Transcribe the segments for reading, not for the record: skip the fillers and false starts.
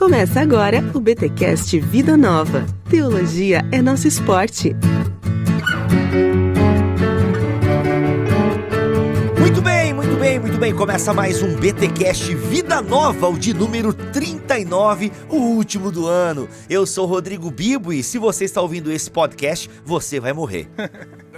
Começa agora o BTcast Vida Nova. Teologia é nosso esporte. Muito bem. Começa mais um BTcast Vida Nova, o de número 39, o último do ano. Eu sou Rodrigo Bibo e se você está ouvindo esse podcast, você vai morrer.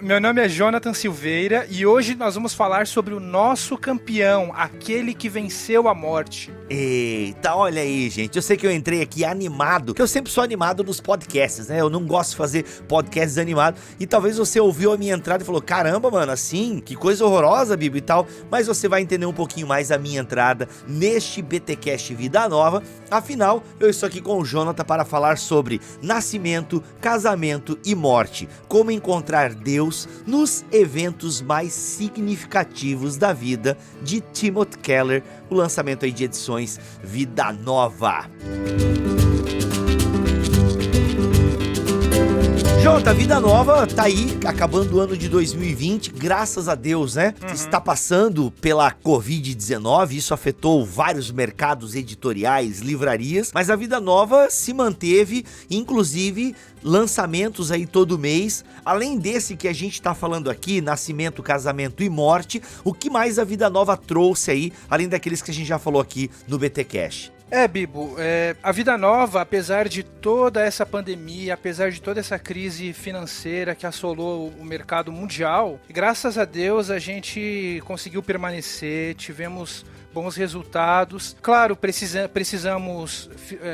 Meu nome é Jonathan Silveira e hoje nós vamos falar sobre o nosso campeão, aquele que venceu a morte. Eita, olha aí, gente. Eu sei que eu entrei aqui animado, que eu sempre sou animado nos podcasts, né? Eu não gosto de fazer podcasts animados. E talvez você ouviu a minha entrada e falou, caramba, mano, assim, que coisa horrorosa, Bibo e tal. Mas você vai entender um pouquinho mais a minha entrada neste BTcast Vida Nova. Afinal, eu estou aqui com o Jonathan para falar sobre nascimento, casamento e morte. Como encontrar Deus nos eventos mais significativos da vida de Timothy Keller, o lançamento aí de edições Vida Nova. Jota, Vida Nova tá aí, acabando o ano de 2020, graças a Deus, né? Está passando pela Covid-19, isso afetou vários mercados editoriais, livrarias, mas a Vida Nova se manteve, inclusive lançamentos aí todo mês. Além desse que a gente tá falando aqui, nascimento, casamento e morte, o que mais a Vida Nova trouxe aí, além daqueles que a gente já falou aqui no BTcast? Bibo, a Vida Nova, apesar de toda essa pandemia, apesar de toda essa crise financeira que assolou o mercado mundial, graças a Deus a gente conseguiu permanecer, tivemos bons resultados. Claro,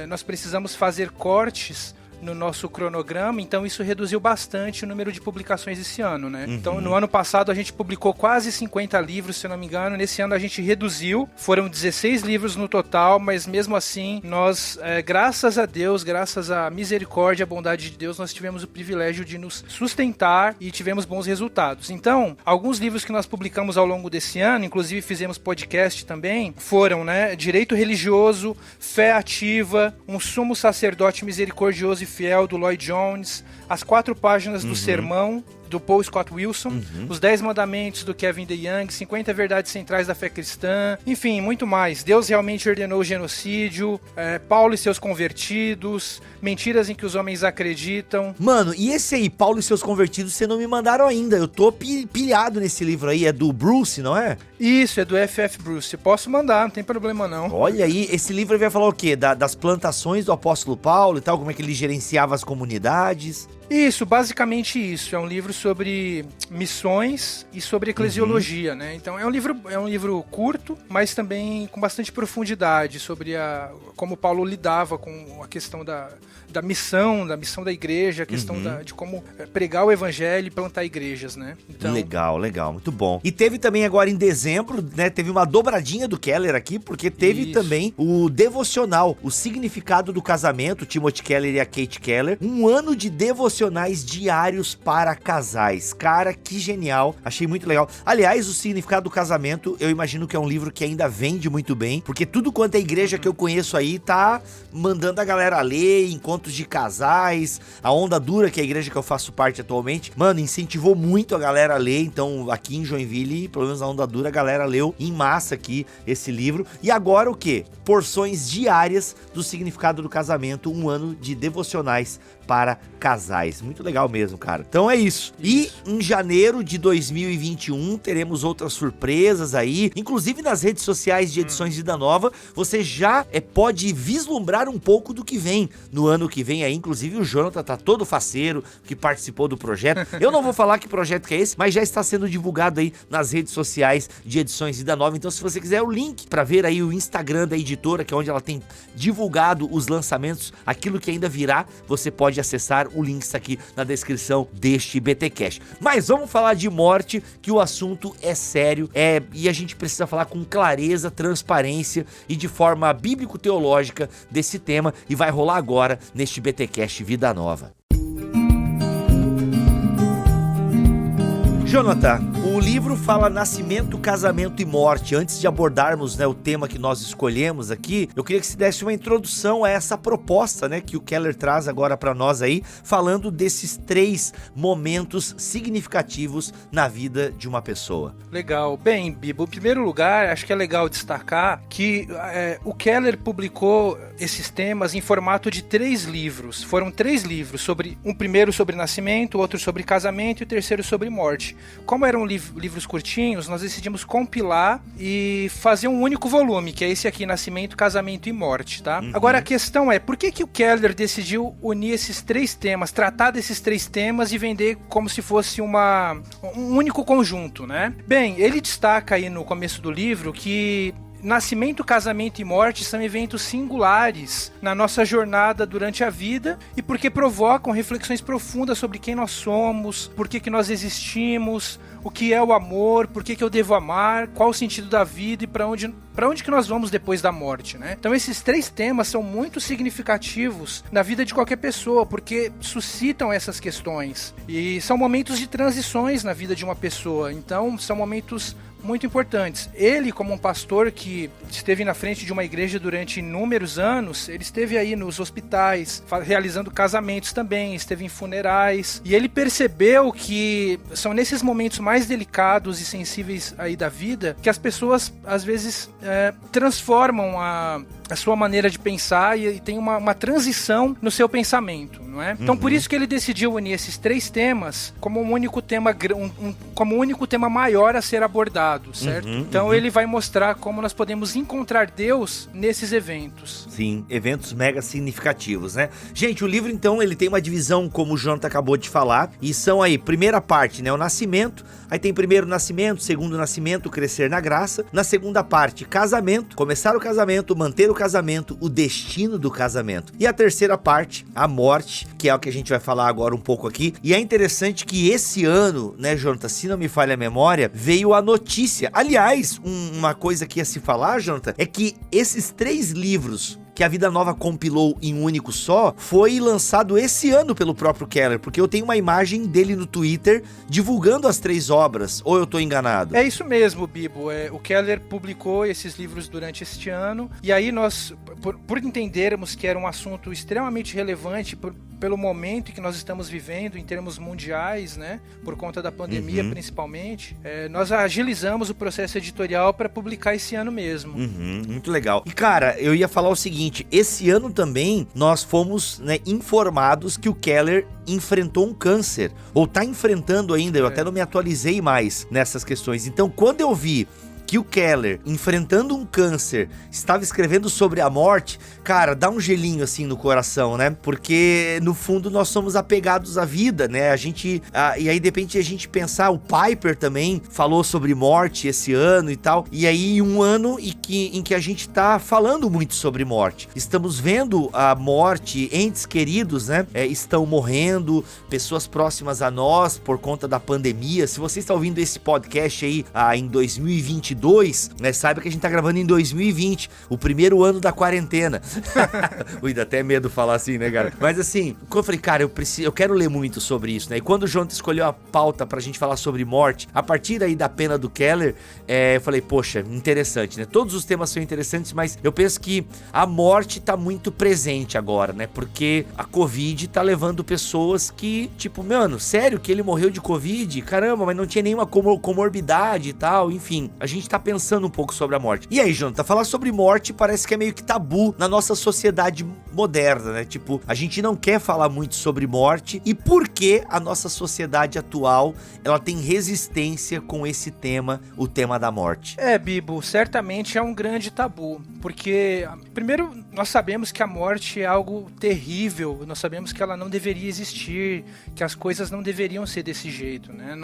nós precisamos fazer cortes no nosso cronograma, então isso reduziu bastante o número de publicações esse ano, né? Então, no ano passado a gente publicou quase 50 livros, se eu não me engano. Nesse ano a gente reduziu, foram 16 livros no total, mas mesmo assim, nós, graças a Deus, graças à misericórdia e à bondade de Deus, nós tivemos o privilégio de nos sustentar e tivemos bons resultados. Então, alguns livros que nós publicamos ao longo desse ano, inclusive fizemos podcast também, foram, né, Direito Religioso, Fé Ativa, Um Sumo Sacerdote Misericordioso e Fiel, do Lloyd Jones, As 4 Páginas do Sermão, do Paul Scott Wilson, Os 10 Mandamentos, do Kevin DeYoung, 50 Verdades Centrais da Fé Cristã, enfim, muito mais. Deus realmente ordenou o genocídio, Paulo e seus convertidos, Mentiras em que os homens acreditam. Mano, e esse aí, Paulo e seus convertidos, você não me mandaram ainda. Eu tô pilhado nesse livro aí, é do Bruce, não é? Isso, é do F.F. Bruce. Posso mandar, não tem problema não. Olha aí, esse livro vai falar o quê? Das plantações do apóstolo Paulo e tal, como é que ele gerenciava as comunidades. Isso, basicamente isso. É um livro sobre missões e sobre eclesiologia, né? Então é um livro curto, mas também com bastante profundidade sobre como Paulo lidava com a questão da missão da igreja, a questão de como pregar o evangelho e plantar igrejas, né? Então... Legal, muito bom. E teve também agora em dezembro, né? Teve uma dobradinha do Keller aqui, porque teve também o devocional, o significado do casamento, Timothy Keller e a Kate Keller, um ano de devocionais diários para casais. Cara, que genial, achei muito legal. Aliás, o significado do casamento, eu imagino que é um livro que ainda vende muito bem, porque tudo quanto é igreja que eu conheço aí tá mandando a galera ler, encontros de casais, a Onda Dura, que é a igreja que eu faço parte atualmente, mano, incentivou muito a galera a ler. Então aqui em Joinville, pelo menos a Onda Dura, a galera leu em massa aqui esse livro. E agora o quê? Porções diárias do significado do casamento, um ano de devocionais para casais. Muito legal mesmo, cara. Então é isso. E em janeiro de 2021 teremos outras surpresas aí, inclusive nas redes sociais de Edições Vida Nova, você já pode vislumbrar um pouco do que vem no ano que vem aí. Inclusive o Jonathan tá todo faceiro, que participou do projeto. Eu não vou falar que projeto que é esse, mas já está sendo divulgado aí nas redes sociais de Edições Vida Nova. Então se você quiser o link para ver aí o Instagram da editora, que é onde ela tem divulgado os lançamentos, aquilo que ainda virá, você pode acessar, o link está aqui na descrição deste BTcast. Mas vamos falar de morte, que o assunto é sério, e a gente precisa falar com clareza, transparência e de forma bíblico-teológica desse tema, e vai rolar agora neste BTcast Vida Nova. Jonathan, o livro fala nascimento, casamento e morte. Antes de abordarmos, né, o tema que nós escolhemos aqui, eu queria que você desse uma introdução a essa proposta, né, que o Keller traz agora para nós aí, falando desses 3 momentos significativos na vida de uma pessoa. Legal. Bem, Bibo, em primeiro lugar, acho que é legal destacar que o Keller publicou esses temas em formato de 3 livros. Foram 3 livros, um primeiro sobre nascimento, outro sobre casamento e o terceiro sobre morte. Como eram livros curtinhos, nós decidimos compilar e fazer um único volume, que é esse aqui, Nascimento, Casamento e Morte, tá? Agora a questão é, por que o Keller decidiu unir esses 3 temas, tratar desses 3 temas e vender como se fosse um único conjunto, né? Bem, ele destaca aí no começo do livro que nascimento, casamento e morte são eventos singulares na nossa jornada durante a vida e porque provocam reflexões profundas sobre quem nós somos, por que nós existimos, o que é o amor, por que eu devo amar, qual o sentido da vida e para onde que nós vamos depois da morte, né? Então esses 3 temas são muito significativos na vida de qualquer pessoa, porque suscitam essas questões e são momentos de transições na vida de uma pessoa, então são momentos muito importantes. Ele, como um pastor que esteve na frente de uma igreja durante inúmeros anos, ele esteve aí nos hospitais, realizando casamentos também, esteve em funerais, e ele percebeu que são nesses momentos mais delicados e sensíveis aí da vida que as pessoas, às vezes, transformam a sua maneira de pensar e tem uma transição no seu pensamento, não é? Então, por isso que ele decidiu unir esses 3 temas como um único tema, como um único tema maior a ser abordado, certo? Então, ele vai mostrar como nós podemos encontrar Deus nesses eventos. Sim, eventos mega significativos, né? Gente, o livro, então, ele tem uma divisão, como o Jonathan acabou de falar, e são aí, primeira parte, né, o nascimento, aí tem primeiro nascimento, segundo nascimento, crescer na graça, na segunda parte, casamento, começar o casamento, manter o casamento, o destino do casamento. E a terceira parte, a morte, que é o que a gente vai falar agora um pouco aqui. E é interessante que esse ano, né, Jonathan, se não me falha a memória, veio a notícia. Aliás, uma coisa que ia se falar, Jonathan, é que esses 3 livros que a Vida Nova compilou em um único só, foi lançado esse ano pelo próprio Keller, porque eu tenho uma imagem dele no Twitter divulgando as 3 obras, ou eu tô enganado? É isso mesmo, Bibo, o Keller publicou esses livros durante este ano, e aí nós, por entendermos que era um assunto extremamente relevante pelo momento que nós estamos vivendo em termos mundiais, né, por conta da pandemia principalmente, nós agilizamos o processo editorial para publicar esse ano mesmo. Muito legal. E cara, eu ia falar o seguinte, esse ano também nós fomos, né, informados que o Keller enfrentou um câncer, ou tá enfrentando ainda, eu até não me atualizei mais nessas questões. Então, quando eu vi que o Keller, enfrentando um câncer, estava escrevendo sobre a morte, cara, dá um gelinho assim no coração, né? Porque, no fundo, nós somos apegados à vida, né? E aí, de repente, a gente pensar, o Piper também falou sobre morte esse ano e tal, e aí um ano em que a gente tá falando muito sobre morte. Estamos vendo a morte, entes queridos, né? Estão morrendo, pessoas próximas a nós por conta da pandemia. Se você está ouvindo esse podcast aí em 2022, né, saiba que a gente tá gravando em 2020, o primeiro ano da quarentena. Ui, dá até medo falar assim, né, cara? Mas assim, quando eu falei, cara, eu quero ler muito sobre isso, né? E quando o Jonathan escolheu a pauta pra gente falar sobre morte, a partir aí da pena do Keller, eu falei, poxa, interessante, né? Todos os temas são interessantes, mas eu penso que a morte tá muito presente agora, né? Porque a Covid tá levando pessoas que, tipo, mano, sério que ele morreu de Covid? Caramba, mas não tinha nenhuma comorbidade e tal, enfim. A gente tá pensando um pouco sobre a morte. E aí, Jonathan, falar sobre morte parece que é meio que tabu na nossa sociedade moderna, né? Tipo, a gente não quer falar muito sobre morte. E por que a nossa sociedade atual, ela tem resistência com esse tema, o tema da morte? Bibo, certamente é um grande tabu. Porque, primeiro, nós sabemos que a morte é algo terrível. Nós sabemos que ela não deveria existir, que as coisas não deveriam ser desse jeito, né?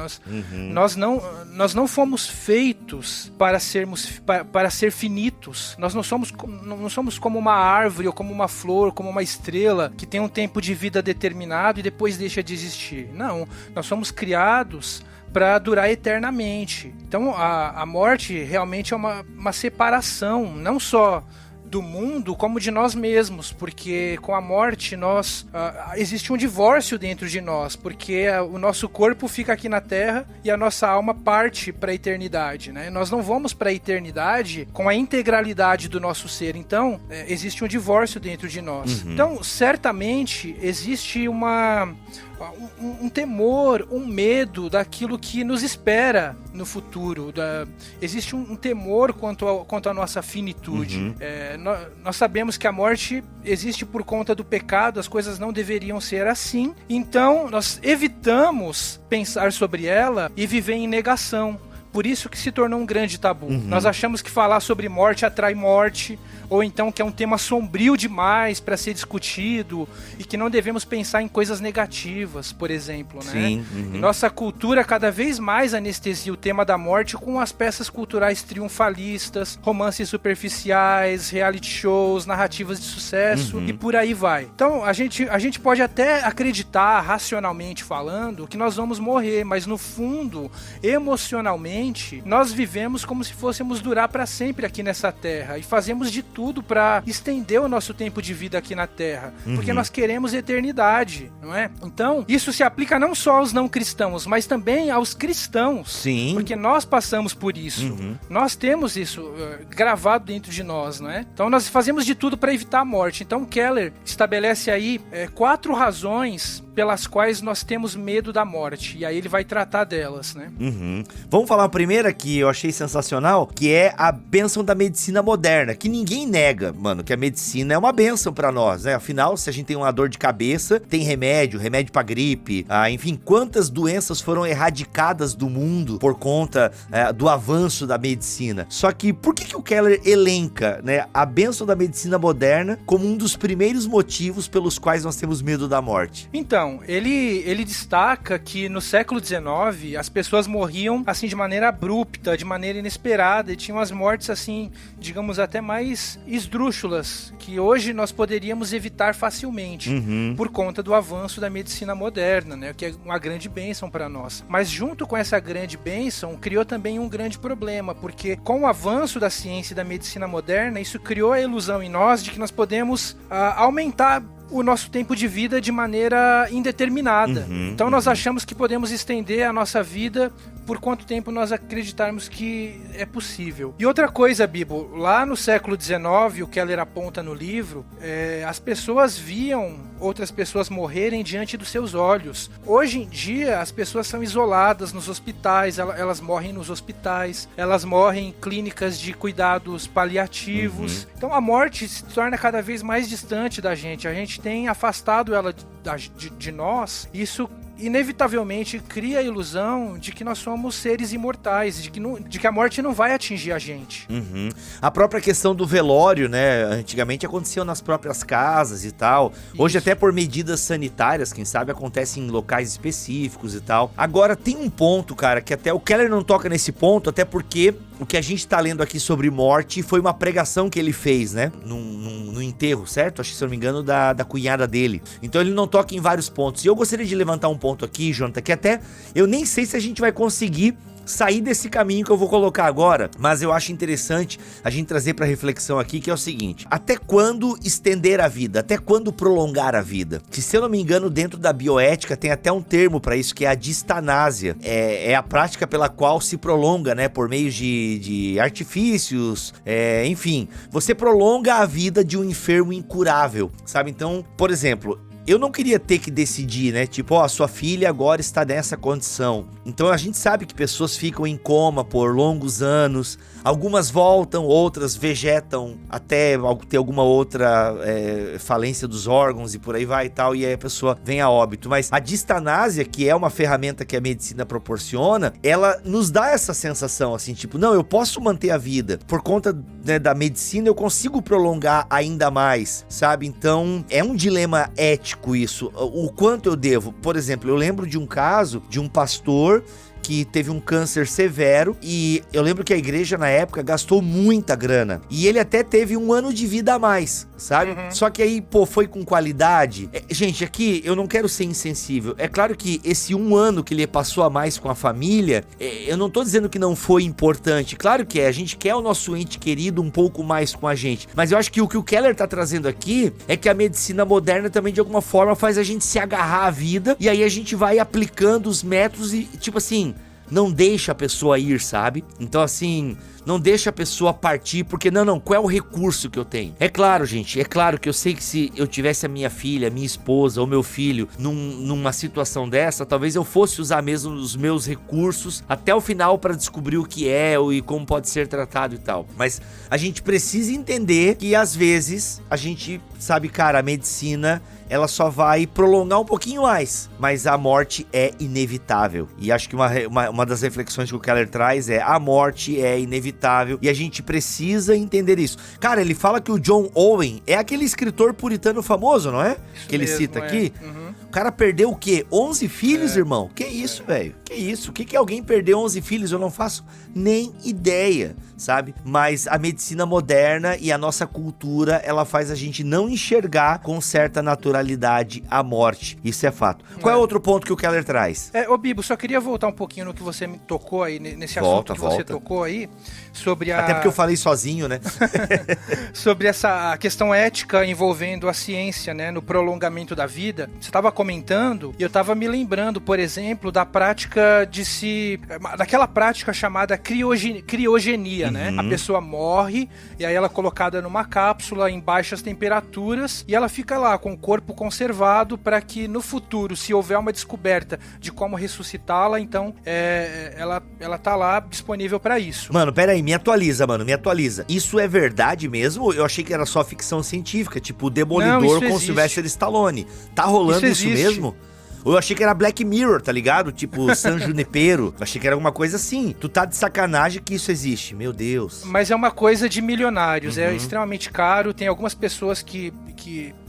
Nós não fomos feitos para ser finitos. Nós não somos como uma árvore, ou como uma flor, como uma estrela que tem um tempo de vida determinado e depois deixa de existir. Não, nós somos criados para durar eternamente. Então a morte realmente é uma separação, não só do mundo como de nós mesmos, porque com a morte existe um divórcio dentro de nós, porque o nosso corpo fica aqui na Terra e a nossa alma parte para a eternidade, né? Nós não vamos para a eternidade com a integralidade do nosso ser, então existe um divórcio dentro de nós. Então, certamente existe um temor, um medo daquilo que nos espera no futuro. Existe um temor quanto à nossa finitude. Nós sabemos que a morte existe por conta do pecado, as coisas não deveriam ser assim, então nós evitamos pensar sobre ela e viver em negação. Por isso que se tornou um grande tabu. Nós achamos que falar sobre morte atrai morte, ou então que é um tema sombrio demais para ser discutido e que não devemos pensar em coisas negativas, por exemplo, né? Sim. E nossa cultura cada vez mais anestesia o tema da morte com as peças culturais triunfalistas, romances superficiais, reality shows, narrativas de sucesso e por aí vai. Então a gente pode até acreditar, racionalmente falando, que nós vamos morrer, mas no fundo, emocionalmente, nós vivemos como se fôssemos durar para sempre aqui nessa terra e fazemos de tudo para estender o nosso tempo de vida aqui na Terra, porque nós queremos eternidade, não é? Então, isso se aplica não só aos não cristãos, mas também aos cristãos. Sim. Porque nós passamos por isso. Nós temos isso gravado dentro de nós, não é? Então, nós fazemos de tudo para evitar a morte. Então, Keller estabelece aí 4 razões pelas quais nós temos medo da morte, e aí ele vai tratar delas, né? Vamos falar a primeira que eu achei sensacional, que é a bênção da medicina moderna, que ninguém nega, mano, que a medicina é uma bênção pra nós, né? Afinal, se a gente tem uma dor de cabeça, tem remédio pra gripe, enfim, quantas doenças foram erradicadas do mundo por conta do avanço da medicina. Só que por que o Keller elenca, né, a bênção da medicina moderna como um dos primeiros motivos pelos quais nós temos medo da morte? Então, ele destaca que no século XIX as pessoas morriam assim de maneira abrupta, de maneira inesperada, e tinham as mortes assim, digamos até mais esdrúxulas, que hoje nós poderíamos evitar facilmente por conta do avanço da medicina moderna, né, que é uma grande bênção para nós. Mas junto com essa grande bênção, criou também um grande problema, porque com o avanço da ciência e da medicina moderna, isso criou a ilusão em nós de que nós podemos aumentar o nosso tempo de vida de maneira indeterminada. Então nós achamos que podemos estender a nossa vida por quanto tempo nós acreditarmos que é possível. E outra coisa, Bibo, lá no século XIX, o Keller aponta no livro, as pessoas viam outras pessoas morrerem diante dos seus olhos. Hoje em dia, as pessoas são isoladas nos hospitais, elas morrem nos hospitais, elas morrem em clínicas de cuidados paliativos. Então a morte se torna cada vez mais distante da gente. A gente tem afastado ela de nós. Isso inevitavelmente cria a ilusão de que nós somos seres imortais, de que a morte não vai atingir a gente. A própria questão do velório, né, antigamente aconteceu nas próprias casas e tal. Hoje até por medidas sanitárias, quem sabe acontece em locais específicos e tal. Agora tem um ponto, cara, que até o Keller não toca nesse ponto, até porque o que a gente tá lendo aqui sobre morte foi uma pregação que ele fez, né, no enterro, certo? Acho que, se eu não me engano, da cunhada dele. Então ele não toca em vários pontos. E eu gostaria de levantar um ponto aqui, Jonathan, que até eu nem sei se a gente vai conseguir sair desse caminho que eu vou colocar agora, mas eu acho interessante a gente trazer para reflexão aqui, que é o seguinte: até quando estender a vida? Até quando prolongar a vida? Que, se eu não me engano, dentro da bioética tem até um termo para isso, que é a distanásia. É a prática pela qual se prolonga, né, por meio de artifícios, enfim, você prolonga a vida de um enfermo incurável, sabe? Então, por exemplo, eu não queria ter que decidir, né? Tipo, a sua filha agora está nessa condição. Então a gente sabe que pessoas ficam em coma por longos anos. Algumas voltam, outras vegetam até ter alguma outra falência dos órgãos e por aí vai e tal. E aí a pessoa vem a óbito. Mas a distanásia, que é uma ferramenta que a medicina proporciona, ela nos dá essa sensação, assim, tipo, não, eu posso manter a vida. Por conta, né, da medicina, eu consigo prolongar ainda mais, sabe? Então é um dilema ético isso, o quanto eu devo. Por exemplo, eu lembro de um caso de um pastor que teve um câncer severo e eu lembro que a igreja na época gastou muita grana. E ele até teve um ano de vida a mais, sabe? Só que aí, pô, foi com qualidade. Gente, aqui eu não quero ser insensível. É claro que esse um ano que ele passou a mais com a família, eu não tô dizendo que não foi importante. Claro que é, a gente quer o nosso ente querido um pouco mais com a gente. Mas eu acho que o que o Keller tá trazendo aqui é que a medicina moderna também de alguma forma faz a gente se agarrar à vida e aí a gente vai aplicando os métodos e tipo assim, não deixa a pessoa ir, sabe? Então assim, não deixa a pessoa partir, porque não, qual é o recurso que eu tenho? É claro, gente, é claro que eu sei que se eu tivesse a minha filha, minha esposa ou meu filho numa situação dessa, talvez eu fosse usar mesmo os meus recursos até o final para descobrir o que é e como pode ser tratado e tal. Mas a gente precisa entender que às vezes a gente sabe, cara, a medicina ela só vai prolongar um pouquinho mais, mas a morte é inevitável. E acho que uma das reflexões que o Keller traz é: a morte é inevitável e a gente precisa entender isso. Cara, ele fala que o John Owen é aquele escritor puritano famoso, não é? Isso que ele mesmo, cita aqui. O cara perdeu o quê? 11 filhos, irmão? Que isso, velho? Que isso? O que alguém perder 11 filhos? Eu não faço nem ideia, sabe? Mas a medicina moderna e a nossa cultura, ela faz a gente não enxergar com certa naturalidade a morte. Isso é fato. Qual é outro ponto que o Keller traz? Ô Bibo, só queria voltar um pouquinho no que você me tocou aí, nesse assunto que você tocou aí, sobre a... Até porque eu falei sozinho, né? Sobre a questão ética envolvendo a ciência, né, no prolongamento da vida. Você estava comentando, e eu estava me lembrando, por exemplo, da prática daquela prática chamada criogenia, né? A pessoa morre, e aí ela é colocada numa cápsula em baixas temperaturas, e ela fica lá com o corpo conservado para que no futuro, se houver uma descoberta de como ressuscitá-la, então ela tá lá disponível para isso. Mano, pera aí, me atualiza. Isso é verdade mesmo? Eu achei que era só ficção científica, tipo o Demolidor com o Sylvester Stallone. Tá rolando isso mesmo? Eu achei que era Black Mirror, tá ligado? Tipo San Junipero. Eu achei que era alguma coisa assim. Tu tá de sacanagem que isso existe, meu Deus. Mas é uma coisa de milionários, é extremamente caro. Tem algumas pessoas que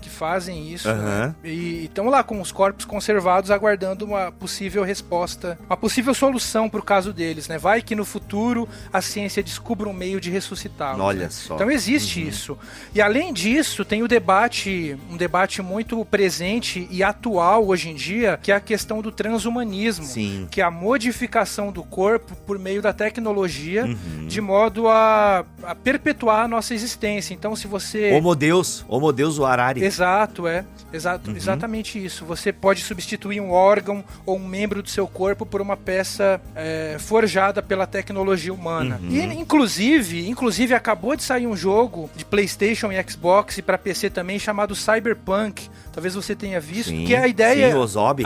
fazem isso, né? E estão lá com os corpos conservados aguardando uma possível resposta, uma possível solução pro caso deles, né? Vai que no futuro a ciência descubra um meio de ressuscitá-los. Olha, né? só. Então existe isso. E além disso, tem um debate muito presente e atual hoje em dia, que é a questão do transhumanismo. Sim. Que é a modificação do corpo por meio da tecnologia, de modo a perpetuar a nossa existência. Então, se você... Homo Deus o Harari. Exatamente isso. Você pode substituir um órgão ou um membro do seu corpo por uma peça forjada pela tecnologia humana. E inclusive acabou de sair um jogo de PlayStation e Xbox e para PC também chamado Cyberpunk. Talvez você tenha visto. Sim, que a ideia... Sim, Ozob.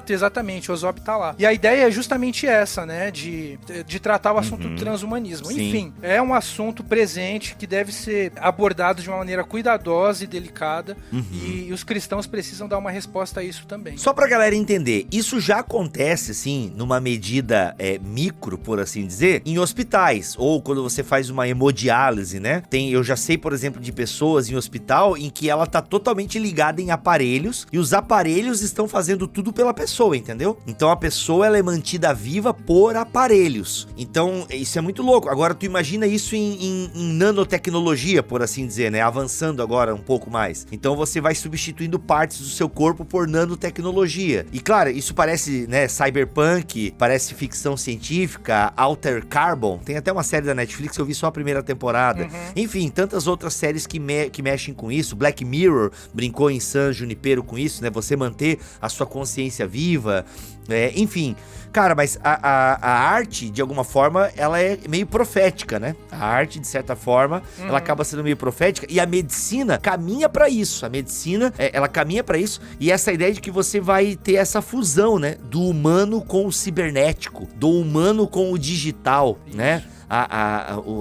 Exatamente. O Ozob tá lá. E a ideia é justamente essa, né? De tratar o assunto do transhumanismo. Sim. Enfim, é um assunto presente que deve ser abordado de uma maneira cuidadosa e delicada. E os cristãos precisam dar uma resposta a isso também. Só pra galera entender, isso já acontece, assim, numa medida micro, por assim dizer, em hospitais. Ou quando você faz uma hemodiálise, né? Eu já sei, por exemplo, de pessoas em hospital em que ela tá totalmente ligada em aparelhos e os aparelhos estão fazendo tudo pela pessoa, entendeu? Então a pessoa, ela é mantida viva por aparelhos. Então isso é muito louco. Agora tu imagina isso em nanotecnologia, por assim dizer, né? Avançando agora um pouco mais. Então você vai substituindo partes do seu corpo por nanotecnologia. E claro, isso parece, né, cyberpunk, parece ficção científica, Alter Carbon. Tem até uma série da Netflix, eu vi só a primeira temporada. Enfim, tantas outras séries que mexem com isso. Black Mirror brincou em San Junipero com isso, né? Você manter a sua consciência viva. Enfim, cara, mas a arte, de alguma forma, ela é meio profética, né? A arte, de certa forma, ela acaba sendo meio profética e a medicina caminha pra isso. A medicina, ela caminha pra isso e essa ideia de que você vai ter essa fusão, né? Do humano com o cibernético, do humano com o digital, isso, né?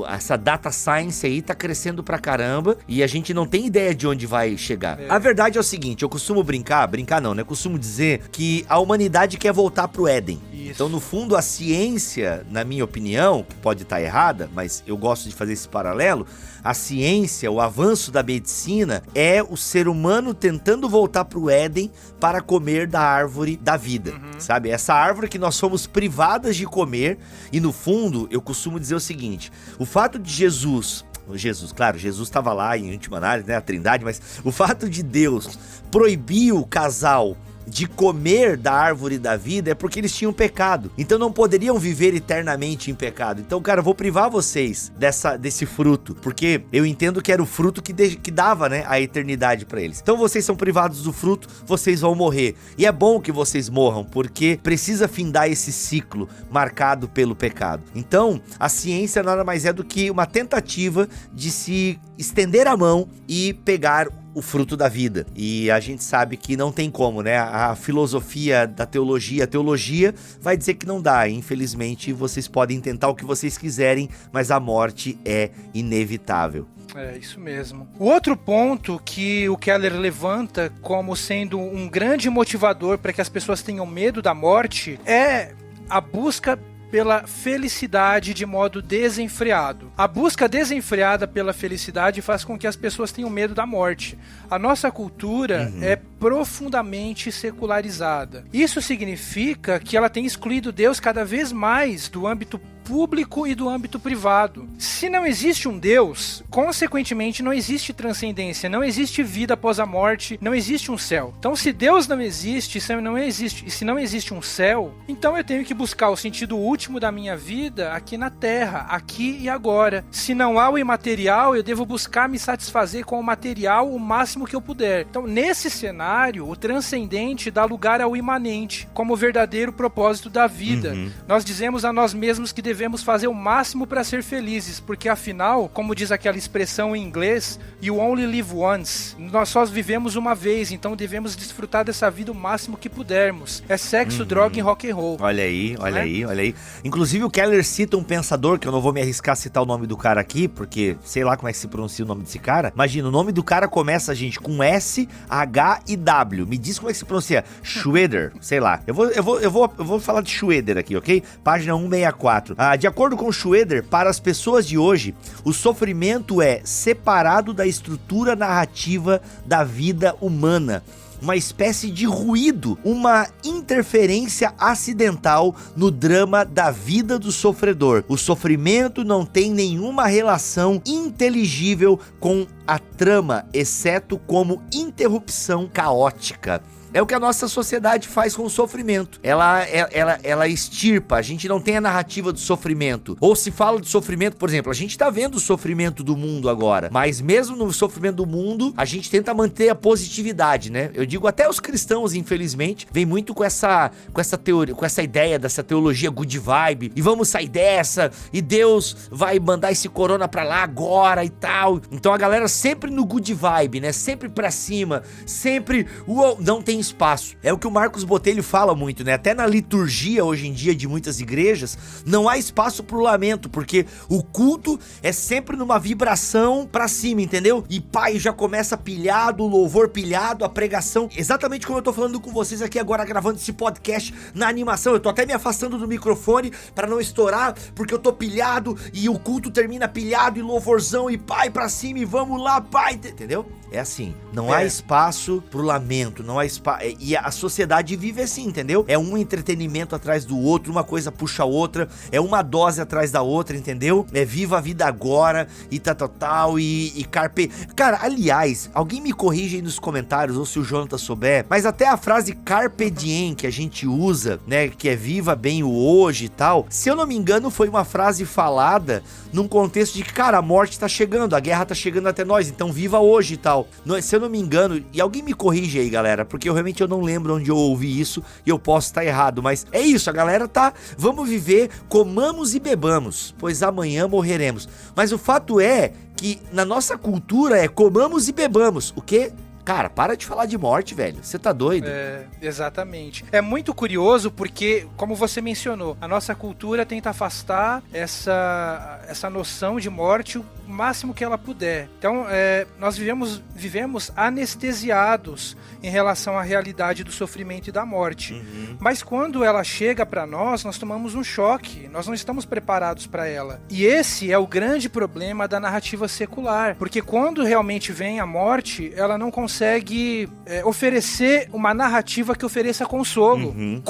Essa data science aí tá crescendo pra caramba e a gente não tem ideia de onde vai chegar. A verdade é o seguinte, eu costumo brincar não, né? Eu costumo dizer que a humanidade quer voltar pro Éden. Então, no fundo, a ciência, na minha opinião, que pode estar errada, mas eu gosto de fazer esse paralelo, a ciência, o avanço da medicina é o ser humano tentando voltar para o Éden para comer da árvore da vida, sabe? Essa árvore que nós fomos privadas de comer e, no fundo, eu costumo dizer o seguinte, o fato de Jesus, claro, Jesus estava lá em última análise, né, a Trindade, mas o fato de Deus proibir o casal de comer da árvore da vida é porque eles tinham pecado, então não poderiam viver eternamente em pecado. Então, cara, eu vou privar vocês desse fruto, porque eu entendo que era o fruto que dava, né, a eternidade pra eles. Então vocês são privados do fruto, vocês vão morrer, e é bom que vocês morram, porque precisa findar esse ciclo marcado pelo pecado. Então, a ciência nada mais é do que uma tentativa de se estender a mão e pegar o fruto da vida. E a gente sabe que não tem como, né? A filosofia da teologia, a teologia vai dizer que não dá. Infelizmente, vocês podem tentar o que vocês quiserem, mas a morte é inevitável. É, isso mesmo. O outro ponto que o Keller levanta como sendo um grande motivador para que as pessoas tenham medo da morte é a busca pela felicidade de modo desenfreado. A busca desenfreada pela felicidade faz com que as pessoas tenham medo da morte. A nossa cultura é profundamente secularizada. Isso significa que ela tem excluído Deus cada vez mais do âmbito público e do âmbito privado. Se não existe um Deus, consequentemente não existe transcendência, não existe vida após a morte, não existe um céu. Então, se Deus não existe, se não existe um céu, então eu tenho que buscar o sentido último da minha vida aqui na Terra, aqui e agora. Se não há o imaterial, eu devo buscar me satisfazer com o material o máximo que eu puder. Então, nesse cenário, o transcendente dá lugar ao imanente, como o verdadeiro propósito da vida. Nós dizemos a nós mesmos que devemos fazer o máximo para ser felizes, porque afinal, como diz aquela expressão em inglês, you only live once, nós só vivemos uma vez, então devemos desfrutar dessa vida o máximo que pudermos. É sexo, droga e rock and roll. Olha aí. Inclusive o Keller cita um pensador, que eu não vou me arriscar a citar o nome do cara aqui, porque sei lá como é que se pronuncia o nome desse cara. Imagina, o nome do cara começa, gente, com S, H e W. Me diz como é que se pronuncia. Schroeder, sei lá. Eu vou falar de Schroeder aqui, ok? Página 164. De acordo com Schroeder, para as pessoas de hoje, o sofrimento é separado da estrutura narrativa da vida humana. Uma espécie de ruído, uma interferência acidental no drama da vida do sofredor. O sofrimento não tem nenhuma relação inteligível com a trama, exceto como interrupção caótica. É o que a nossa sociedade faz com o sofrimento. Ela extirpa, a gente não tem a narrativa do sofrimento. Ou se fala de sofrimento, por exemplo, a gente tá vendo o sofrimento do mundo agora, mas mesmo no sofrimento do mundo, a gente tenta manter a positividade, né? Eu digo, até os cristãos, infelizmente, vem muito com essa teoria, com essa ideia dessa teologia good vibe, e vamos sair dessa, e Deus vai mandar esse corona pra lá agora e tal. Então a galera sempre no good vibe, né? Sempre pra cima, sempre, não tem espaço. É o que o Marcos Botelho fala muito, né? Até na liturgia hoje em dia de muitas igrejas, não há espaço pro lamento, porque o culto é sempre numa vibração pra cima, entendeu? E pai, já começa pilhado, o louvor pilhado, a pregação, exatamente como eu tô falando com vocês aqui agora, gravando esse podcast na animação. Eu tô até me afastando do microfone pra não estourar, porque eu tô pilhado e o culto termina pilhado e louvorzão e pai pra cima e vamos lá, pai, entendeu? É assim, não há espaço pro lamento, não há espaço. E a sociedade vive assim, entendeu? É um entretenimento atrás do outro, uma coisa puxa a outra, é uma dose atrás da outra, entendeu? É viva a vida agora e tal, e carpe... Cara, aliás, alguém me corrige aí nos comentários, ou se o Jonathan souber, mas até a frase carpe diem que a gente usa, né, que é viva bem o hoje e tal, se eu não me engano foi uma frase falada num contexto de que, cara, a morte tá chegando, a guerra tá chegando até nós, então viva hoje e tal. Se eu não me engano, e alguém me corrige aí, galera, porque eu não lembro onde eu ouvi isso e eu posso estar errado, mas é isso, a galera tá, vamos viver, comamos e bebamos, pois amanhã morreremos. Mas o fato é que na nossa cultura é comamos e bebamos, o quê? Cara, para de falar de morte, velho. Você tá doido? Exatamente. É muito curioso porque, como você mencionou, a nossa cultura tenta afastar essa noção de morte o máximo que ela puder. Então, nós vivemos anestesiados em relação à realidade do sofrimento e da morte. Uhum. Mas quando ela chega para nós tomamos um choque. Nós não estamos preparados para ela. E esse é o grande problema da narrativa secular. Porque quando realmente vem a morte, ela não consegue oferecer uma narrativa que ofereça consolo. Uhum.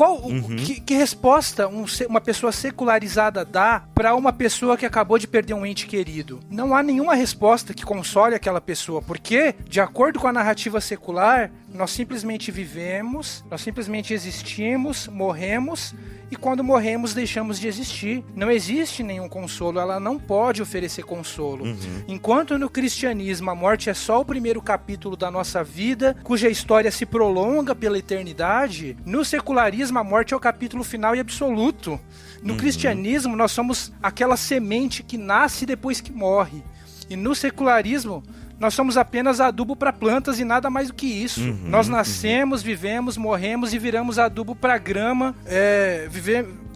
Que resposta uma pessoa secularizada dá para uma pessoa que acabou de perder um ente querido? Não há nenhuma resposta que console aquela pessoa, porque, de acordo com a narrativa secular, nós simplesmente vivemos, nós simplesmente existimos, morremos, e quando morremos deixamos de existir. Não existe nenhum consolo, ela não pode oferecer consolo. Uhum. Enquanto no cristianismo a morte é só o primeiro capítulo da nossa vida, cuja história se prolonga pela eternidade, no secularismo a morte é o capítulo final e absoluto. No cristianismo nós somos aquela semente que nasce depois que morre. E no secularismo nós somos apenas adubo para plantas e nada mais do que isso. Nós nascemos, vivemos, morremos e viramos adubo para grama.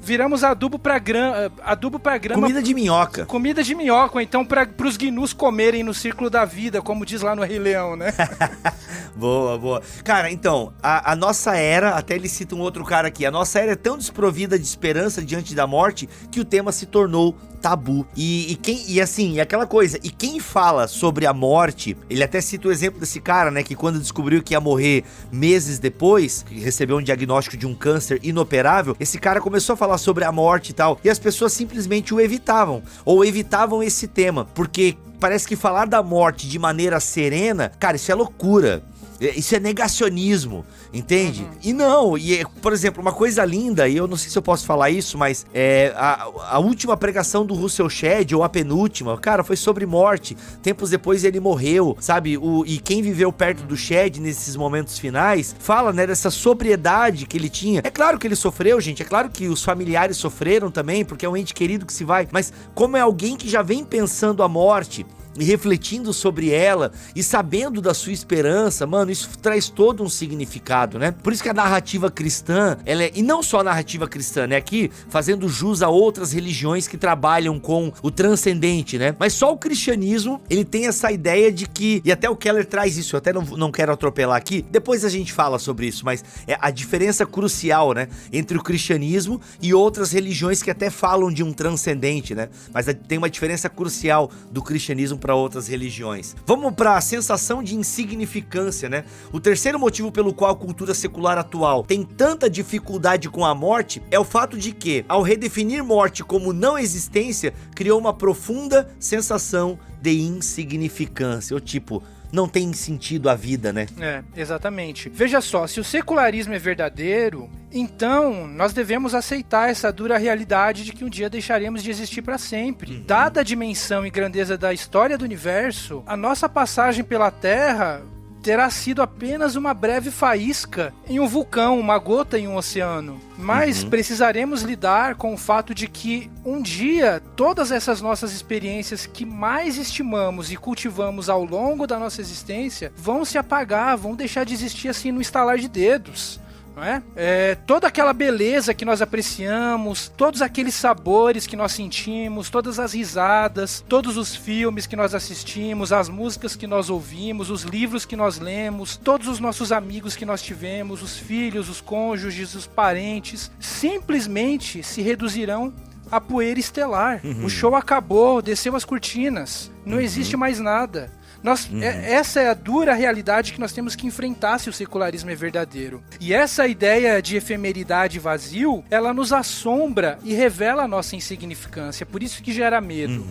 Viramos adubo para grama. Comida de minhoca. Comida de minhoca, ou então para os gnus comerem no círculo da vida, como diz lá no Rei Leão, né? Boa, boa. Cara, então, a nossa era, até ele cita um outro cara aqui, a nossa era é tão desprovida de esperança diante da morte que o tema se tornou tabu. E aquela coisa, e quem fala sobre a morte, ele até cita o exemplo desse cara, né, que quando descobriu que ia morrer meses depois, que recebeu um diagnóstico de um câncer inoperável, esse cara começou a falar sobre a morte e tal, e as pessoas simplesmente o evitavam, ou evitavam esse tema, porque parece que falar da morte de maneira serena, cara, isso é loucura. Isso é negacionismo, entende? E não, por exemplo, uma coisa linda, e eu não sei se eu posso falar isso, mas a última pregação do Russell Shedd, ou a penúltima, cara, foi sobre morte. Tempos depois ele morreu, sabe? E quem viveu perto do Shedd nesses momentos finais, fala, né, dessa sobriedade que ele tinha. É claro que ele sofreu, gente, é claro que os familiares sofreram também, porque é um ente querido que se vai, mas como é alguém que já vem pensando a morte, e refletindo sobre ela e sabendo da sua esperança, mano, isso traz todo um significado, né? Por isso que a narrativa cristã, e não só a narrativa cristã, né? Aqui fazendo jus a outras religiões que trabalham com o transcendente, né? Mas só o cristianismo, ele tem essa ideia de que, e até o Keller traz isso, eu até não quero atropelar aqui, depois a gente fala sobre isso, mas é a diferença crucial, né? Entre o cristianismo e outras religiões que até falam de um transcendente, né? Mas tem uma diferença crucial do cristianismo para outras religiões. Vamos para a sensação de insignificância, né? O terceiro motivo pelo qual a cultura secular atual tem tanta dificuldade com a morte é o fato de que, ao redefinir morte como não existência, criou uma profunda sensação de insignificância, ou tipo, não tem sentido a vida, né? Exatamente. Veja só, se o secularismo é verdadeiro, então nós devemos aceitar essa dura realidade de que um dia deixaremos de existir para sempre. Dada a dimensão e grandeza da história do universo, a nossa passagem pela Terra terá sido apenas uma breve faísca em um vulcão, uma gota em um oceano. Mas precisaremos lidar com o fato de que um dia todas essas nossas experiências que mais estimamos e cultivamos ao longo da nossa existência vão se apagar, vão deixar de existir assim no estalar de dedos. Não é? Toda aquela beleza que nós apreciamos, todos aqueles sabores que nós sentimos, todas as risadas, todos os filmes que nós assistimos, as músicas que nós ouvimos, os livros que nós lemos, todos os nossos amigos que nós tivemos, os filhos, os cônjuges, os parentes, simplesmente se reduzirão a poeira estelar. O show acabou, desceu as cortinas, não existe mais nada. Essa é a dura realidade que nós temos que enfrentar se o secularismo é verdadeiro. E essa ideia de efemeridade e vazio, ela nos assombra e revela a nossa insignificância. Por isso que gera medo.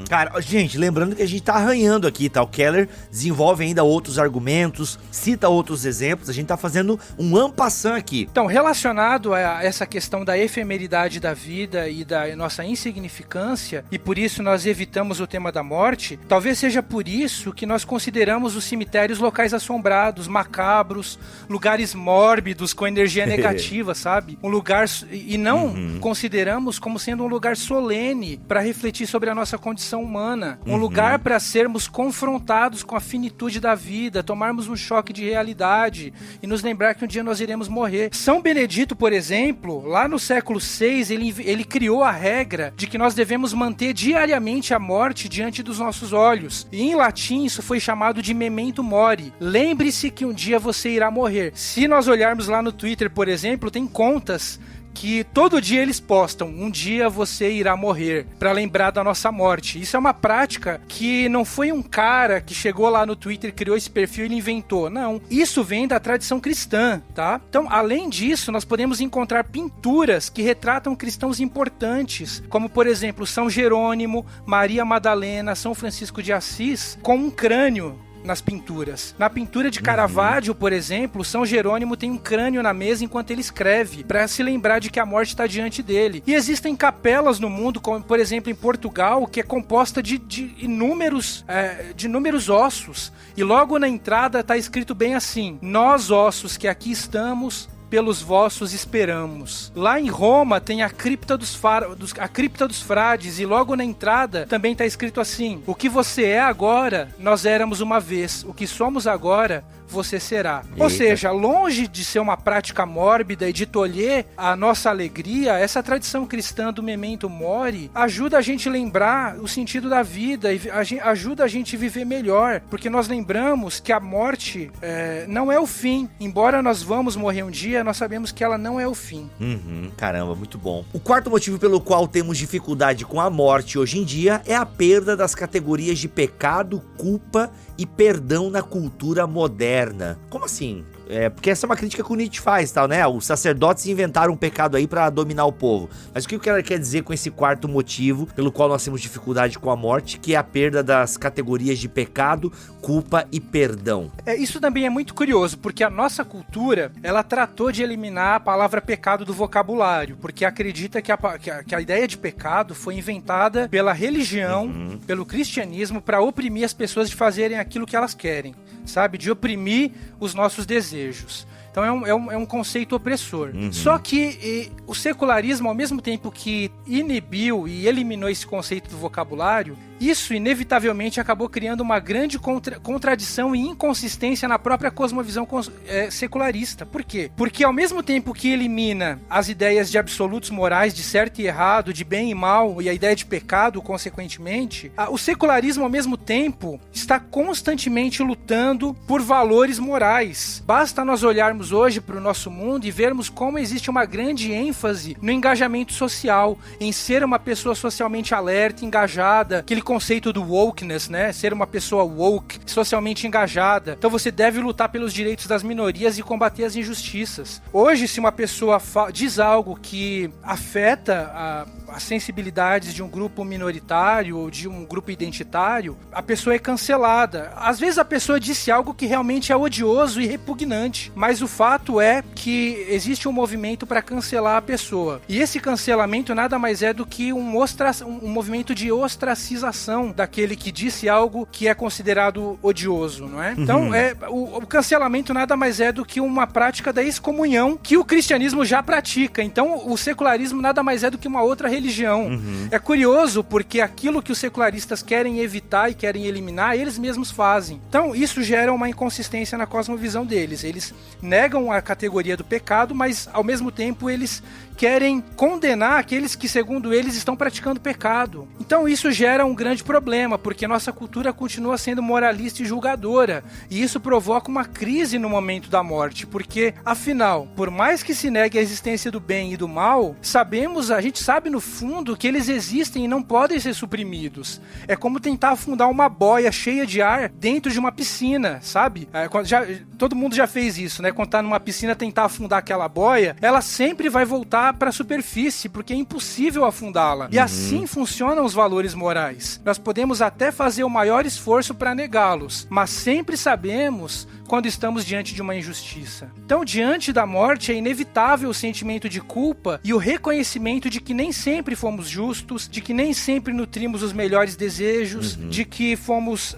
Cara, gente, lembrando que a gente tá arranhando aqui, tá? O Keller desenvolve ainda outros argumentos, cita outros exemplos, a gente tá fazendo um en passant aqui. Então, relacionado a essa questão da efemeridade da vida e da nossa insignificância, e por isso nós evitamos o tema da morte, talvez seja por isso isso que nós consideramos os cemitérios locais assombrados, macabros, lugares mórbidos com energia negativa, sabe? Um lugar... E não consideramos como sendo um lugar solene para refletir sobre a nossa condição humana. Um lugar para sermos confrontados com a finitude da vida, tomarmos um choque de realidade e nos lembrar que um dia nós iremos morrer. São Benedito, por exemplo, lá no século VI, ele criou a regra de que nós devemos manter diariamente a morte diante dos nossos olhos. E em latim isso foi chamado de memento mori. Lembre-se que um dia você irá morrer. Se nós olharmos lá no Twitter, por exemplo, tem contas que todo dia eles postam, um dia você irá morrer, para lembrar da nossa morte. Isso é uma prática que não foi um cara que chegou lá no Twitter, criou esse perfil e ele inventou. Não, isso vem da tradição cristã, tá? Então, além disso, nós podemos encontrar pinturas que retratam cristãos importantes, como, por exemplo, São Jerônimo, Maria Madalena, São Francisco de Assis, com um crânio nas pinturas. Na pintura de Caravaggio, por exemplo, São Jerônimo tem um crânio na mesa enquanto ele escreve, para se lembrar de que a morte está diante dele. E existem capelas no mundo, como por exemplo em Portugal, que é composta de inúmeros ossos. E logo na entrada está escrito bem assim: nós ossos que aqui estamos, pelos vossos esperamos. Lá em Roma tem a cripta dos frades, e logo na entrada também está escrito assim: o que você é agora, nós éramos uma vez. O que somos agora, você será. Eita. Ou seja, longe de ser uma prática mórbida e de tolher a nossa alegria, essa tradição cristã do memento mori ajuda a gente a lembrar o sentido da vida e ajuda a gente a viver melhor, porque nós lembramos que a morte não é o fim. Embora nós vamos morrer um dia, nós sabemos que ela não é o fim. Caramba, muito bom. O quarto motivo pelo qual temos dificuldade com a morte hoje em dia é a perda das categorias de pecado, culpa e perdão na cultura moderna. Como assim? Porque essa é uma crítica que o Nietzsche faz, tal, né? Os sacerdotes inventaram um pecado aí pra dominar o povo. Mas o que ela quer dizer com esse quarto motivo pelo qual nós temos dificuldade com a morte, que é a perda das categorias de pecado, culpa e perdão? Isso também é muito curioso, porque a nossa cultura, ela tratou de eliminar a palavra pecado do vocabulário, porque acredita que a ideia de pecado foi inventada pela religião, pelo cristianismo, para oprimir as pessoas de fazerem aquilo que elas querem, sabe? De oprimir os nossos desejos. Então é um conceito opressor. Só que o secularismo, ao mesmo tempo que inibiu e eliminou esse conceito do vocabulário, isso inevitavelmente acabou criando uma grande contradição e inconsistência na própria cosmovisão secularista. Por quê? Porque ao mesmo tempo que elimina as ideias de absolutos morais, de certo e errado, de bem e mal, e a ideia de pecado, consequentemente, o secularismo ao mesmo tempo está constantemente lutando por valores morais. Basta nós olharmos hoje para o nosso mundo e vermos como existe uma grande ênfase no engajamento social, em ser uma pessoa socialmente alerta, engajada, aquele conceito do wokeness, né? Ser uma pessoa woke, socialmente engajada. Então você deve lutar pelos direitos das minorias e combater as injustiças. Hoje, se uma pessoa diz algo que afeta as sensibilidades de um grupo minoritário ou de um grupo identitário, a pessoa é cancelada. Às vezes a pessoa disse algo que realmente é odioso e repugnante, mas o fato é que existe um movimento para cancelar a pessoa. E esse cancelamento nada mais é do que um movimento de ostracização daquele que disse algo que é considerado odioso, não é? Então, o cancelamento nada mais é do que uma prática da excomunhão que o cristianismo já pratica. Então, o secularismo nada mais é do que uma outra religião. É curioso porque aquilo que os secularistas querem evitar e querem eliminar, eles mesmos fazem. Então, isso gera uma inconsistência na cosmovisão deles. Eles negam a categoria do pecado, mas ao mesmo tempo eles querem condenar aqueles que, segundo eles, estão praticando pecado. Então isso gera um grande problema, porque nossa cultura continua sendo moralista e julgadora, e isso provoca uma crise no momento da morte, porque, afinal, por mais que se negue a existência do bem e do mal, a gente sabe no fundo que eles existem e não podem ser suprimidos. É como tentar afundar uma boia cheia de ar dentro de uma piscina, sabe? Todo mundo já fez isso, né? Quando tá numa piscina, tentar afundar aquela boia, ela sempre vai voltar para a superfície, porque é impossível afundá-la. E assim funcionam os valores morais. Nós podemos até fazer o maior esforço para negá-los, mas sempre sabemos quando estamos diante de uma injustiça. Então, diante da morte, é inevitável o sentimento de culpa e o reconhecimento de que nem sempre fomos justos, de que nem sempre nutrimos os melhores desejos, de que fomos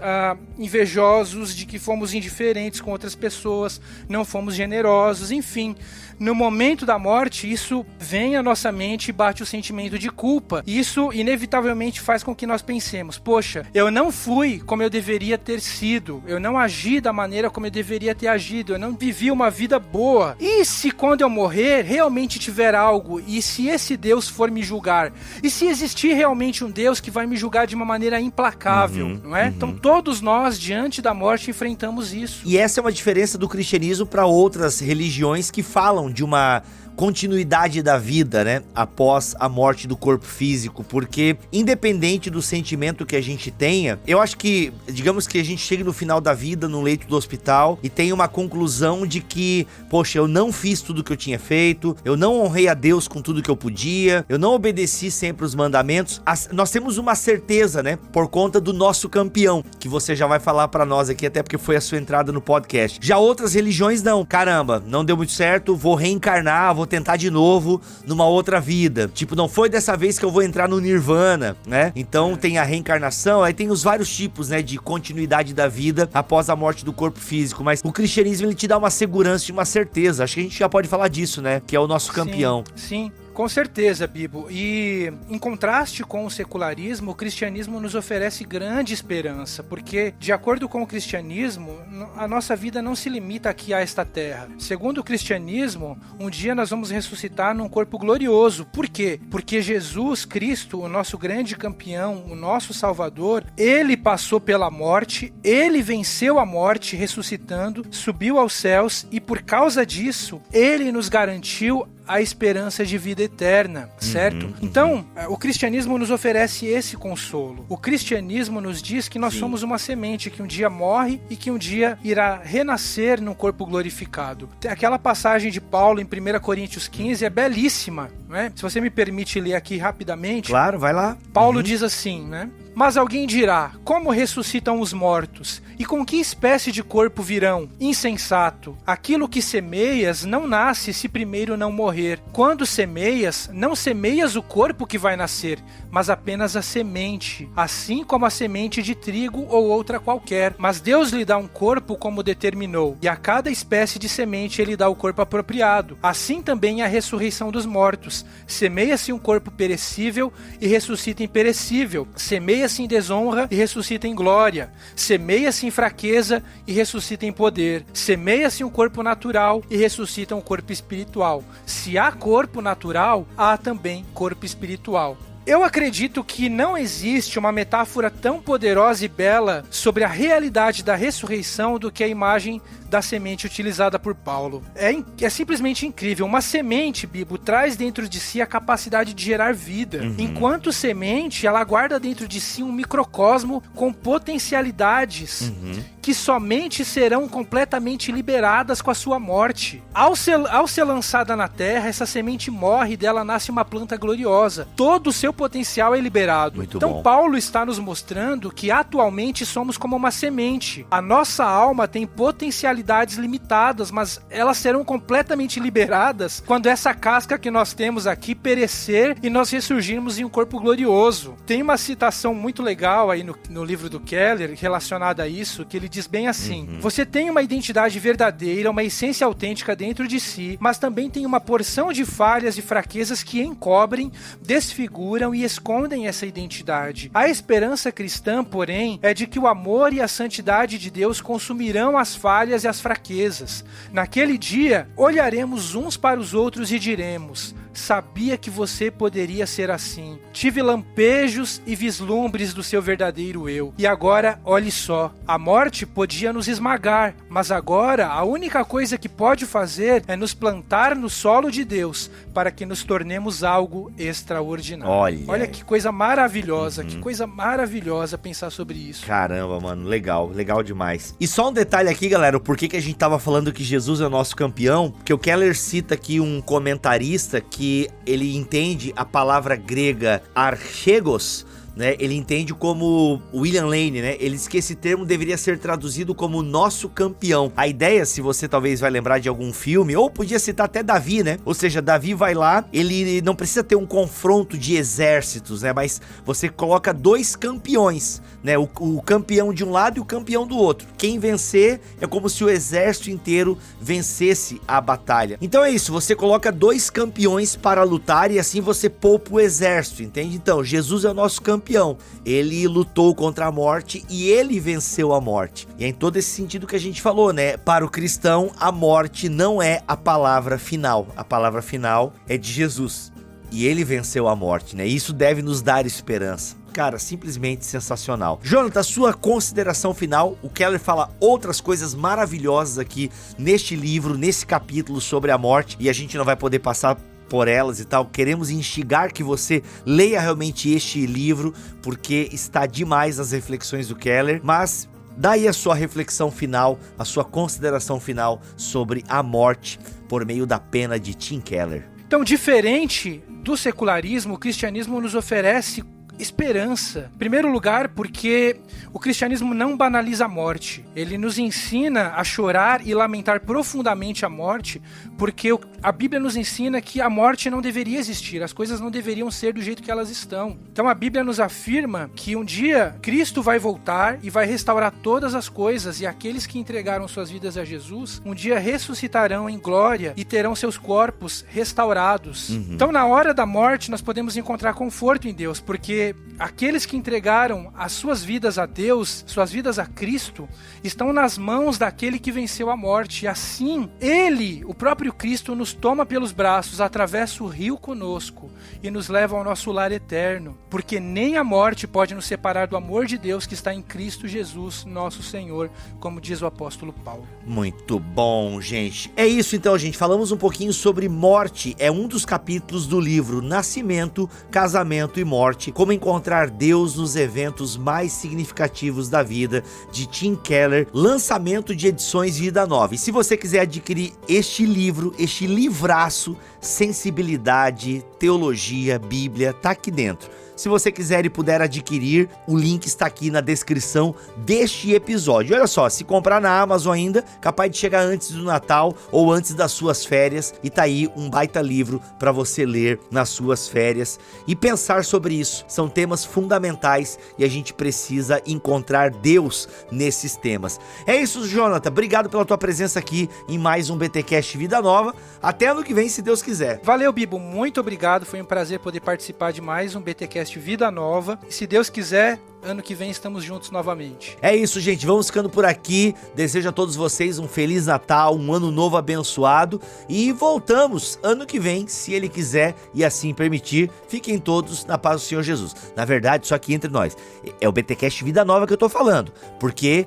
invejosos, de que fomos indiferentes com outras pessoas, não fomos generosos, enfim. No momento da morte, isso vem à nossa mente e bate o sentimento de culpa. E isso, inevitavelmente, faz com que nós pensemos, poxa, eu não fui como eu deveria ter sido, eu não agi da maneira como eu deveria ter agido, eu não vivi uma vida boa. E se quando eu morrer, realmente tiver algo, e se esse Deus for me julgar? E se existir realmente um Deus que vai me julgar de uma maneira implacável, não é? Então todos nós, diante da morte, enfrentamos isso. E essa é uma diferença do cristianismo para outras religiões que falam de uma continuidade da vida, né, após a morte do corpo físico, porque independente do sentimento que a gente tenha, eu acho que, digamos que a gente chegue no final da vida, no leito do hospital, e tenha uma conclusão de que, poxa, eu não fiz tudo que eu tinha feito, eu não honrei a Deus com tudo que eu podia, eu não obedeci sempre os mandamentos. Nós temos uma certeza, né, por conta do nosso campeão, que você já vai falar pra nós aqui, até porque foi a sua entrada no podcast. Já outras religiões não, caramba, não deu muito certo, vou reencarnar, vou tentar de novo numa outra vida. Tipo, não foi dessa vez que eu vou entrar no Nirvana, né? Então tem a reencarnação, aí tem os vários tipos, né, de continuidade da vida após a morte do corpo físico. Mas o cristianismo, ele te dá uma segurança e uma certeza. Acho que a gente já pode falar disso, né? Que é o nosso campeão. Sim. Com certeza, Bibo. E em contraste com o secularismo, o cristianismo nos oferece grande esperança, porque, de acordo com o cristianismo, a nossa vida não se limita aqui a esta terra. Segundo o cristianismo, um dia nós vamos ressuscitar num corpo glorioso. Por quê? Porque Jesus Cristo, o nosso grande campeão, o nosso Salvador, ele passou pela morte, ele venceu a morte ressuscitando, subiu aos céus e, por causa disso, ele nos garantiu a esperança de vida eterna, certo? Então, o cristianismo nos oferece esse consolo. O cristianismo nos diz que nós somos uma semente que um dia morre e que um dia irá renascer num corpo glorificado. Aquela passagem de Paulo em 1 Coríntios 15 é belíssima, não é? Se você me permite ler aqui rapidamente. Claro, vai lá. Paulo diz assim, né? Mas alguém dirá, como ressuscitam os mortos? E com que espécie de corpo virão? Insensato! Aquilo que semeias não nasce se primeiro não morrer. Quando semeias, não semeias o corpo que vai nascer, mas apenas a semente, assim como a semente de trigo ou outra qualquer. Mas Deus lhe dá um corpo como determinou, e a cada espécie de semente ele dá o corpo apropriado. Assim também é a ressurreição dos mortos. Semeia-se um corpo perecível e ressuscita imperecível. Semeia-se em desonra e ressuscita em glória. Semeia-se em fraqueza e ressuscita em poder. Semeia-se um corpo natural e ressuscita um corpo espiritual. Se há corpo natural, há também corpo espiritual. Eu acredito que não existe uma metáfora tão poderosa e bela sobre a realidade da ressurreição do que a imagem da semente utilizada por Paulo. É simplesmente incrível. Uma semente, Bibo, traz dentro de si a capacidade de gerar vida. Enquanto semente, ela guarda dentro de si um microcosmo com potencialidades que somente serão completamente liberadas com a sua morte. Ao ser lançada na terra, essa semente morre e dela nasce uma planta gloriosa. Todo o seu potencial é liberado. Então bom. Paulo está nos mostrando que atualmente somos como uma semente. A nossa alma tem potencialidades limitadas, mas elas serão completamente liberadas quando essa casca que nós temos aqui perecer e nós ressurgirmos em um corpo glorioso. Tem uma citação muito legal aí no livro do Keller relacionada a isso, que ele diz bem assim: você tem uma identidade verdadeira, uma essência autêntica dentro de si, mas também tem uma porção de falhas e fraquezas que encobrem, desfiguram e escondem essa identidade. A esperança cristã, porém, é de que o amor e a santidade de Deus consumirão as falhas e as fraquezas. Naquele dia, olharemos uns para os outros e diremos: sabia que você poderia ser assim. Tive lampejos e vislumbres do seu verdadeiro eu. E agora, olhe só, a morte podia nos esmagar, mas agora a única coisa que pode fazer é nos plantar no solo de Deus, para que nos tornemos algo extraordinário. Olha que coisa maravilhosa, que coisa maravilhosa pensar sobre isso. Caramba, mano, legal demais. E só um detalhe aqui, galera, por que a gente tava falando que Jesus é o nosso campeão, porque o Keller cita aqui um comentarista que ele entende a palavra grega archegos né, ele entende como William Lane, né, ele diz que esse termo deveria ser traduzido como nosso campeão. A ideia, se você talvez vai lembrar de algum filme, ou podia citar até Davi, né, ou seja, Davi vai lá, ele não precisa ter um confronto de exércitos, né, mas você coloca dois campeões, né, o campeão de um lado e o campeão do outro. Quem vencer é como se o exército inteiro vencesse a batalha. Então é isso, você coloca dois campeões para lutar e assim você poupa o exército, entende? Então, Jesus é o nosso campeão. Ele lutou contra a morte e ele venceu a morte. E é em todo esse sentido que a gente falou, né? Para o cristão, a morte não é a palavra final. A palavra final é de Jesus. E ele venceu a morte, né? Isso deve nos dar esperança. Cara, simplesmente sensacional. Jonathan, sua consideração final. O Keller fala outras coisas maravilhosas aqui neste livro, nesse capítulo sobre a morte, e a gente não vai poder passar por elas e tal. Queremos instigar que você leia realmente este livro, porque está demais as reflexões do Keller, mas daí a sua reflexão final, a sua consideração final sobre a morte por meio da pena de Tim Keller. Então, diferente do secularismo, o cristianismo nos oferece esperança. Em primeiro lugar, porque o cristianismo não banaliza a morte. Ele nos ensina a chorar e lamentar profundamente a morte, porque a Bíblia nos ensina que a morte não deveria existir, as coisas não deveriam ser do jeito que elas estão. Então a Bíblia nos afirma que um dia Cristo vai voltar e vai restaurar todas as coisas, e aqueles que entregaram suas vidas a Jesus, um dia ressuscitarão em glória e terão seus corpos restaurados. Então na hora da morte nós podemos encontrar conforto em Deus, porque aqueles que entregaram as suas vidas a Deus, suas vidas a Cristo, estão nas mãos daquele que venceu a morte. E assim, Ele, o próprio Cristo, nos toma pelos braços, atravessa o rio conosco e nos leva ao nosso lar eterno. Porque nem a morte pode nos separar do amor de Deus que está em Cristo Jesus, nosso Senhor, como diz o apóstolo Paulo. Muito bom, gente. É isso então, gente. Falamos um pouquinho sobre morte. É um dos capítulos do livro Nascimento, Casamento e Morte. Como encontrar Deus nos eventos mais significativos da vida, de Tim Keller, lançamento de edições Vida Nova. E se você quiser adquirir este livro, este livraço, Sensibilidade, Teologia, Bíblia, tá aqui dentro. Se você quiser e puder adquirir, o link está aqui na descrição deste episódio. Olha só, se comprar na Amazon ainda, capaz de chegar antes do Natal ou antes das suas férias, e tá aí um baita livro para você ler nas suas férias e pensar sobre isso. São temas fundamentais e a gente precisa encontrar Deus nesses temas. É isso, Jonathan. Obrigado pela tua presença aqui em mais um BTcast Vida Nova. Até ano que vem, se Deus quiser. Valeu, Bibo. Muito obrigado. Foi um prazer poder participar de mais um BTcast Vida Nova. E se Deus quiser, ano que vem estamos juntos novamente. É isso, gente. Vamos ficando por aqui. Desejo a todos vocês um Feliz Natal, um ano novo abençoado. E voltamos ano que vem, se Ele quiser e assim permitir. Fiquem todos na paz do Senhor Jesus. Na verdade, só aqui entre nós. É o BTcast Vida Nova que eu tô falando. Porque...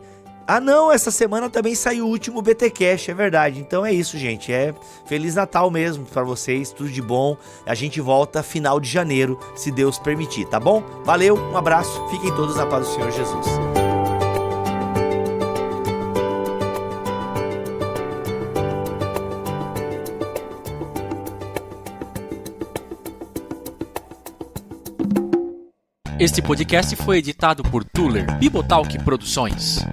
não, essa semana também saiu o último BTcast, é verdade. Então é isso, gente. É Feliz Natal mesmo pra vocês, tudo de bom. A gente volta final de janeiro, se Deus permitir, tá bom? Valeu, um abraço, fiquem todos na paz do Senhor Jesus. Este podcast foi editado por Tuller Bibotalk Produções.